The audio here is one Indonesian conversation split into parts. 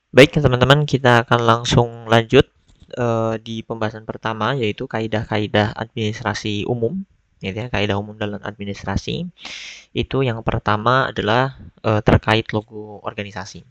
Baik, teman-teman, kita akan langsung lanjut di pembahasan pertama, yaitu kaidah-kaidah administrasi umum, gitu ya, kaidah umum dalam administrasi. Itu yang pertama adalah terkait logo organisasi.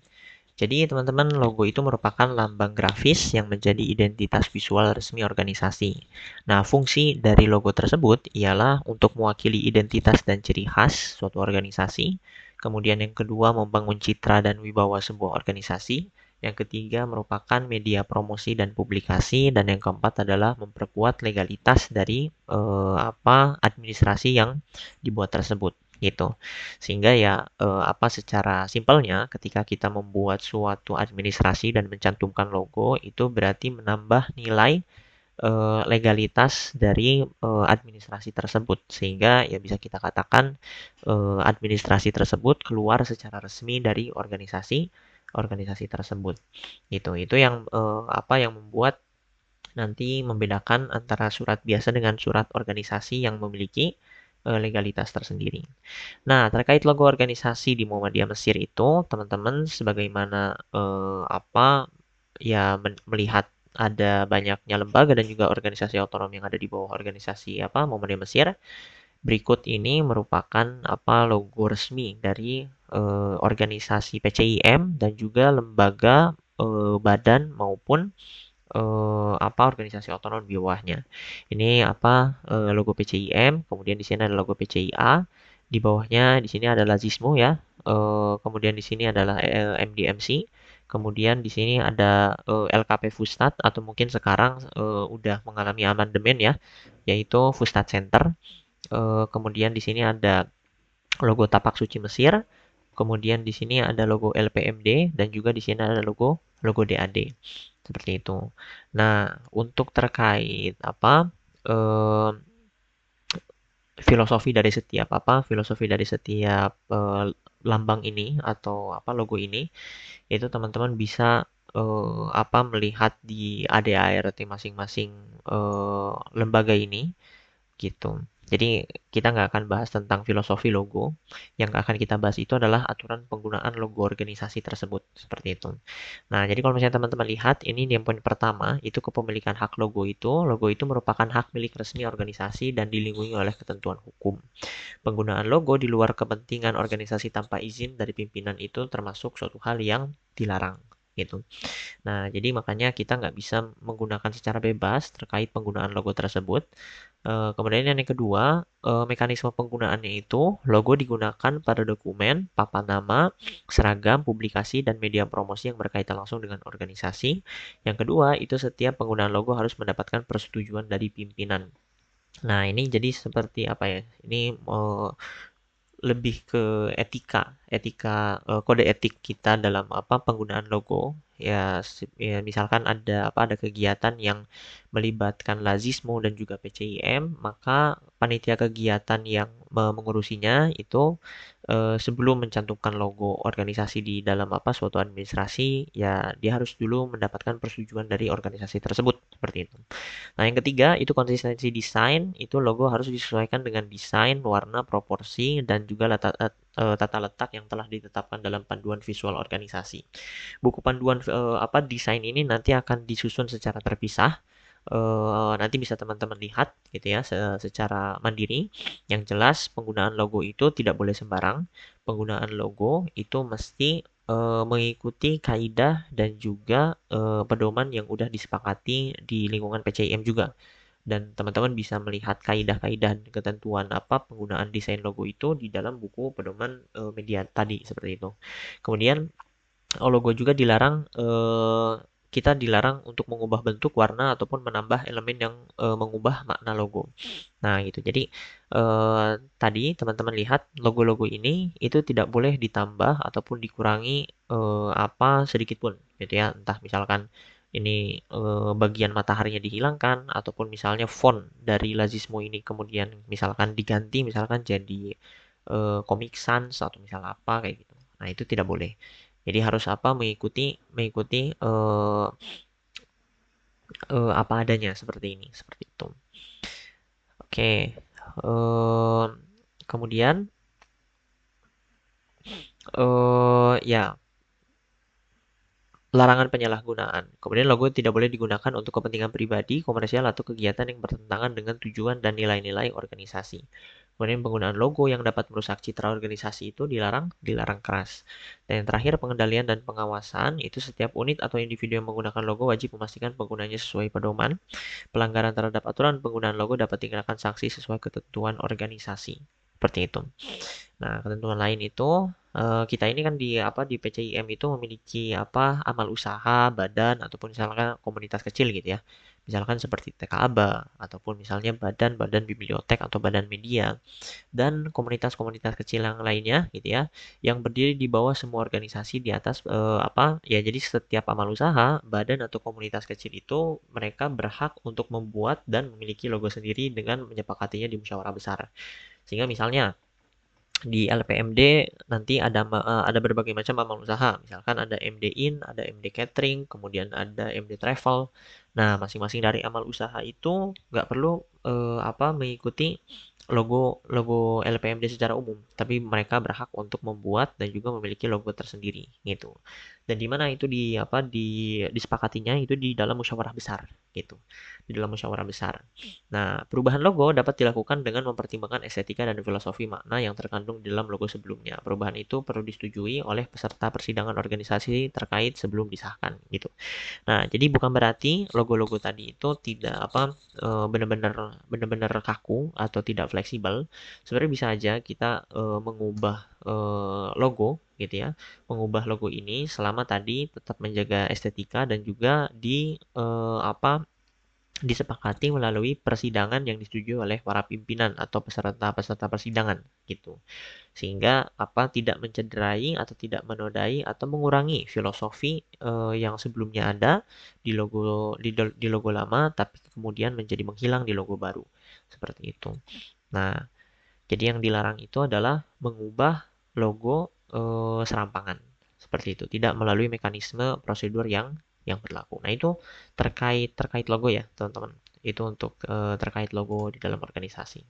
Jadi, teman-teman, logo itu merupakan lambang grafis yang menjadi identitas visual resmi organisasi. Nah, fungsi dari logo tersebut ialah untuk mewakili identitas dan ciri khas suatu organisasi. Kemudian yang kedua, membangun citra dan wibawa sebuah organisasi. Yang ketiga merupakan media promosi dan publikasi, dan yang keempat adalah memperkuat legalitas dari administrasi yang dibuat tersebut gitu. Sehingga ya secara simpelnya ketika kita membuat suatu administrasi dan mencantumkan logo itu berarti menambah nilai legalitas dari administrasi tersebut, sehingga ya bisa kita katakan administrasi tersebut keluar secara resmi dari organisasi tersebut. Itu yang yang membuat nanti membedakan antara surat biasa dengan surat organisasi yang memiliki legalitas tersendiri. Nah, terkait logo organisasi di Muhammadiyah Mesir itu, teman-teman sebagaimana melihat ada banyaknya lembaga dan juga organisasi otonom yang ada di bawah organisasi Muhammadiyah Mesir. Berikut ini merupakan logo resmi dari organisasi PCIM dan juga lembaga, badan maupun organisasi otonom di bawahnya. Ini logo PCIM, kemudian di sini ada logo PCIA, di bawahnya di sini adalah Zismo ya. Kemudian di sini adalah MDMC. Kemudian di sini ada LKP Fustat atau mungkin sekarang udah mengalami amandemen ya, yaitu Fustat Center. Kemudian di sini ada logo Tapak Suci Mesir. Kemudian di sini ada logo LPMD dan juga di sini ada logo DAD. Seperti itu. Nah, untuk terkait eh, filosofi dari setiap lambang ini atau logo ini, itu teman-teman bisa melihat di ADART masing-masing lembaga ini gitu. Jadi kita nggak akan bahas tentang filosofi logo, yang akan kita bahas itu adalah aturan penggunaan logo organisasi tersebut, seperti itu. Nah, jadi kalau misalnya teman-teman lihat, ini di poin pertama, itu kepemilikan hak logo itu merupakan hak milik resmi organisasi dan dilindungi oleh ketentuan hukum. Penggunaan logo di luar kepentingan organisasi tanpa izin dari pimpinan itu termasuk suatu hal yang dilarang gitu. Nah, jadi makanya kita nggak bisa menggunakan secara bebas terkait penggunaan logo tersebut. Kemudian yang kedua, mekanisme penggunaannya itu, logo digunakan pada dokumen, papan nama, seragam, publikasi, dan media promosi yang berkaitan langsung dengan organisasi. Yang kedua, itu setiap penggunaan logo harus mendapatkan persetujuan dari pimpinan. Nah, ini jadi seperti apa ya? Ini lebih ke kode etik kita dalam penggunaan logo. Ya, misalkan ada kegiatan yang melibatkan Lazismo dan juga PCIM, maka panitia kegiatan yang mengurusinya itu sebelum mencantumkan logo organisasi di dalam suatu administrasi, ya dia harus dulu mendapatkan persetujuan dari organisasi tersebut, seperti itu. Nah, yang ketiga itu konsistensi desain, itu logo harus disesuaikan dengan desain, warna, proporsi, dan juga tata letak yang telah ditetapkan dalam panduan visual organisasi. Buku panduan desain ini nanti akan disusun secara terpisah. Nanti bisa teman-teman lihat gitu ya secara mandiri. Yang jelas penggunaan logo itu tidak boleh sembarang. Penggunaan logo itu mesti mengikuti kaidah dan juga pedoman yang udah disepakati di lingkungan PCIM juga. Dan teman-teman bisa melihat kaidah-kaidah dan ketentuan penggunaan desain logo itu di dalam buku pedoman media tadi, seperti itu. Kemudian logo juga kita dilarang untuk mengubah bentuk, warna, ataupun menambah elemen yang mengubah makna logo. Nah, gitu. Jadi tadi teman-teman lihat logo-logo ini itu tidak boleh ditambah ataupun dikurangi sedikit pun, gitu ya. Entah misalkan ini bagian mataharinya dihilangkan ataupun misalnya font dari Lazismo ini kemudian misalkan diganti misalkan jadi Comic Sans atau misal apa kayak gitu. Nah, itu tidak boleh. Jadi harus mengikuti mengikuti apa adanya seperti ini, seperti itu. Oke. Kemudian ya larangan penyalahgunaan. Kemudian logo tidak boleh digunakan untuk kepentingan pribadi, komersial, atau kegiatan yang bertentangan dengan tujuan dan nilai-nilai organisasi. Kemudian penggunaan logo yang dapat merusak citra organisasi itu dilarang keras. Dan yang terakhir, pengendalian dan pengawasan, itu setiap unit atau individu yang menggunakan logo wajib memastikan penggunanya sesuai pedoman. Pelanggaran terhadap aturan penggunaan logo dapat dikenakan sanksi sesuai ketentuan organisasi. Seperti itu. Nah, ketentuan lain itu kita ini kan di PCIM itu memiliki amal usaha, badan ataupun misalkan komunitas kecil gitu ya. Misalkan seperti TKABA ataupun misalnya badan-badan bibliotek atau badan media dan komunitas-komunitas kecil yang lainnya gitu ya, yang berdiri di bawah semua organisasi di atas ya jadi setiap amal usaha, badan atau komunitas kecil itu mereka berhak untuk membuat dan memiliki logo sendiri dengan menyepakatinya di musyawarah besar. Sehingga misalnya di LPMD nanti ada berbagai macam amal usaha. Misalkan ada MD In, ada MD Catering, kemudian ada MD Travel. Nah, masing-masing dari amal usaha itu nggak perlu mengikuti logo logo LPMD secara umum, tapi mereka berhak untuk membuat dan juga memiliki logo tersendiri gitu. Dan di mana itu disepakatinya itu di dalam musyawarah besar gitu. Di dalam musyawarah besar. Nah, perubahan logo dapat dilakukan dengan mempertimbangkan estetika dan filosofi makna yang terkandung di dalam logo sebelumnya. Perubahan itu perlu disetujui oleh peserta persidangan organisasi terkait sebelum disahkan gitu. Nah, jadi bukan berarti logo-logo tadi itu tidak benar-benar benar-benar kaku atau tidak fleksibel. Sebenarnya bisa aja kita mengubah logo gitu ya, mengubah logo ini selama tadi tetap menjaga estetika dan juga disepakati melalui persidangan yang disetujui oleh para pimpinan atau peserta-peserta persidangan gitu. Sehingga tidak mencederai atau tidak menodai atau mengurangi filosofi yang sebelumnya ada di logo lama tapi kemudian menjadi menghilang di logo baru. Seperti itu. Nah, jadi yang dilarang itu adalah mengubah logo serampangan. Seperti itu, tidak melalui mekanisme prosedur yang berlaku. Nah, itu terkait terkait logo ya, teman-teman. Itu untuk terkait logo di dalam organisasi.